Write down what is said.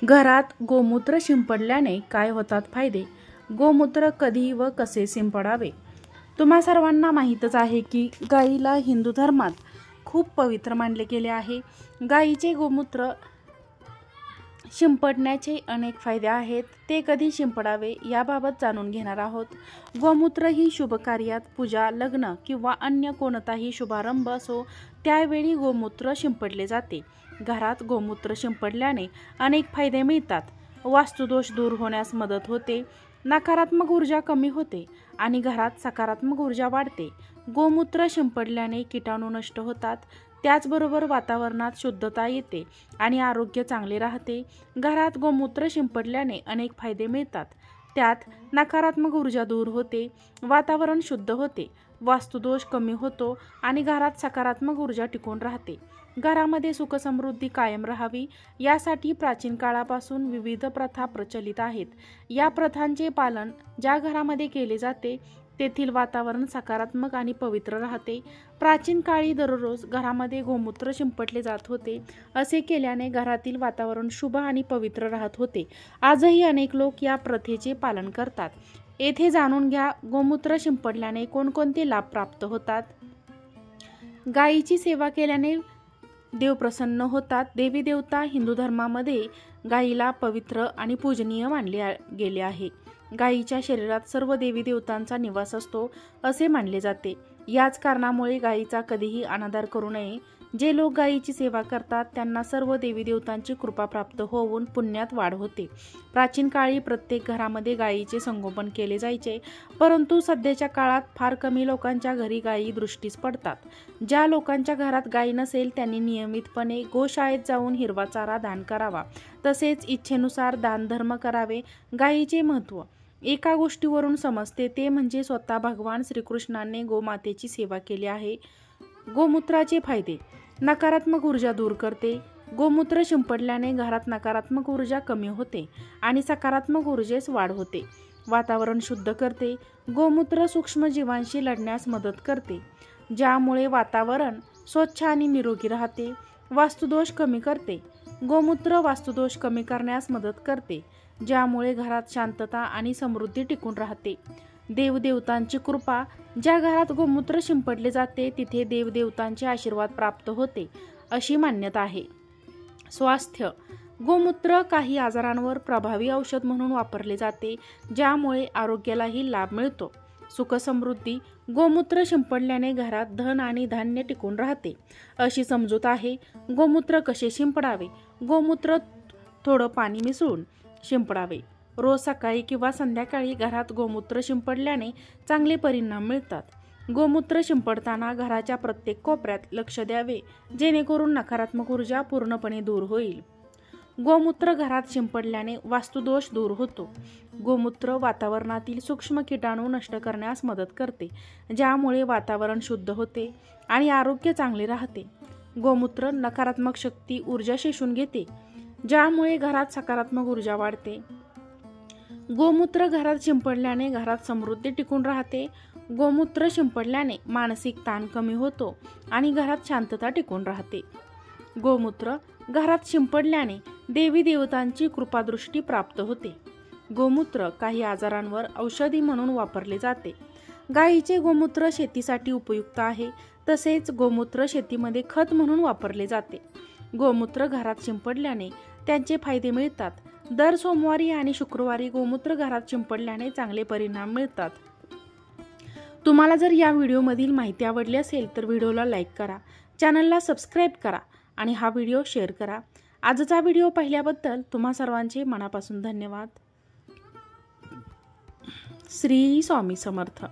घरात गोमूत्र शिंपडल्याने काय होतात फायदे? गोमूत्र कधी व कसे शिंपडावे? तुम्हा सर्वांना माहीतच आहे की गाईला हिंदू धर्मात खूप पवित्र मानले गेले आहे. गाईचे गोमूत्र शिंपडण्याचे अनेक फायदे आहेत. ते कधी शिंपडावे याबाबत जाणून घेणार आहोत. गोमूत्र ही शुभ कार्यात, पूजा, लग्न किंवा अन्य कोणताही शुभारंभ असो त्यावेळी गोमूत्र शिंपडले जाते. घरात गोमूत्र शिंपडल्याने अनेक फायदे मिळतात. वास्तुदोष दूर होण्यास मदत होते, नकारात्मक ऊर्जा कमी होते आणि घरात सकारात्मक ऊर्जा वाढते. गोमूत्र शिंपडल्याने कीटाणू नष्ट होतात, त्याचबरोबर वातावरणात शुद्धता येते आणि आरोग्य चांगले राहते. घरात गोमूत्र शिंपडल्याने अनेक फायदे मिळतात. त्यात नकारात्मक ऊर्जा दूर होते, वातावरण शुद्ध होते, वास्तुदोष कमी होतो आणि घरात सकारात्मक ऊर्जा टिकून राहते. घरामध्ये सुखसमृद्धी कायम राहावी यासाठी प्राचीन काळापासून विविध प्रथा प्रचलित आहेत. या प्रथांचे पालन ज्या घरामध्ये केले जाते तेथील वातावरण सकारात्मक आणि पवित्र राहते. प्राचीन काळी दररोज घरामध्ये गोमूत्र शिंपडले जात होते. असे केल्याने घरातील वातावरण शुभ आणि पवित्र राहत होते. आजही अनेक लोक या प्रथेचे पालन करतात. येथे जाणून घ्या, गोमूत्र शिंपडल्याने कोणकोणते लाभ प्राप्त होतात. गायीची सेवा केल्याने देव प्रसन्न होतात. देवी देवता हिंदू धर्मामध्ये गायीला पवित्र आणि पूजनीय मानले गेले आहे. गायीच्या शरीरात सर्व देवी देवतांचा निवास असतो असे मानले जाते. याच कारणामुळे गायीचा कधीही अनादर करू नये. जे लोक गायीची सेवा करतात त्यांना सर्व देवी देवतांची कृपा प्राप्त होऊन पुण्यात वाढ होते. प्राचीन काळी प्रत्येक घरामध्ये गायीचे संगोपन केले जायचे, परंतु सध्याच्या काळात फार कमी लोकांच्या घरी गायी दृष्टीस पडतात. ज्या लोकांच्या घरात गायी नसेल त्यांनी नियमितपणे गोशाळेत जाऊन हिरवा चारा दान करावा. तसेच इच्छेनुसार दानधर्म करावे. गायीचे महत्त्व एका गोष्टीवरून समजते, ते म्हणजे स्वतः भगवान श्रीकृष्णाने गोमातेची सेवा केली आहे. गोमूत्राचे फायदे: नकारात्मक ऊर्जा दूर करते. गोमूत्र शिंपडल्याने घरात नकारात्मक ऊर्जा कमी होते आणि सकारात्मक ऊर्जेस वाढ होते. वातावरण शुद्ध करते. गोमूत्र सूक्ष्म जीवांशी लढण्यास मदत करते, ज्यामुळे वातावरण स्वच्छ आणि निरोगी राहते. वास्तुदोष कमी करते. गोमूत्र वास्तुदोष कमी करण्यास मदत करते, ज्यामुळे घरात शांतता आणि समृद्धी टिकून राहते. देवदेवतांची कृपा: ज्या घरात गोमूत्र शिंपडले जाते तिथे देवदेवतांचे आशीर्वाद प्राप्त होते अशी मान्यता आहे. स्वास्थ्य: गोमूत्र काही आजारांवर प्रभावी औषध म्हणून वापरले जाते, ज्यामुळे आरोग्यालाही लाभ मिळतो. सुखसमृद्धी: गोमूत्र शिंपडल्याने घरात धन आणि धान्य टिकून राहते अशी समजूत आहे. गोमूत्र कसे शिंपडावे? गोमूत्र थोडं पाणी मिसळून शिंपडावे. रोज सकाळी किंवा संध्याकाळी घरात गोमूत्र शिंपडल्याने चांगले परिणाम मिळतात. गोमूत्र शिंपडताना घराच्या प्रत्येक कोपऱ्यात लक्ष द्यावे, जेणेकरून नकारात्मक ऊर्जा पूर्णपणे दूर होईल. गोमूत्र घरात शिंपडल्याने वास्तुदोष दूर होतो. गोमूत्र वातावरणातील सूक्ष्म कीटाणू नष्ट करण्यास मदत करते, ज्यामुळे वातावरण शुद्ध होते आणि आरोग्य चांगले राहते. गोमूत्र नकारात्मक शक्ती ऊर्जा शोषून घेते, ज्यामुळे घरात सकारात्मक ऊर्जा वाढते. गोमूत्र घरात शिंपडल्याने घरात समृद्धी टिकून राहते. गोमूत्र शिंपडल्याने मानसिक ताण कमी होतो आणि घरात शांतता टिकून राहते. गोमूत्र घरात शिंपडल्याने देवी देवतांची कृपादृष्टी प्राप्त होते. गोमूत्र काही आजारांवर औषधी म्हणून वापरले जाते. गायीचे गोमूत्र शेतीसाठी उपयुक्त आहे. तसेच गोमूत्र शेतीमध्ये खत म्हणून वापरले जाते. गोमूत्र घरात शिंपडल्याने त्यांचे फायदे मिळतात. दर सोमवारी आणि शुक्रवारी गोमूत्र घरात शिंपडल्याने चांगले परिणाम मिळतात. तुम्हाला जर या व्हिडिओमधील माहिती आवडली असेल तर व्हिडिओला लाईक करा, चॅनलला सबस्क्राईब करा आणि हा व्हिडिओ शेअर करा. आजचा व्हिडिओ पाहिल्याबद्दल तुम्हा सर्वांचे मनापासून धन्यवाद. श्री स्वामी समर्थ.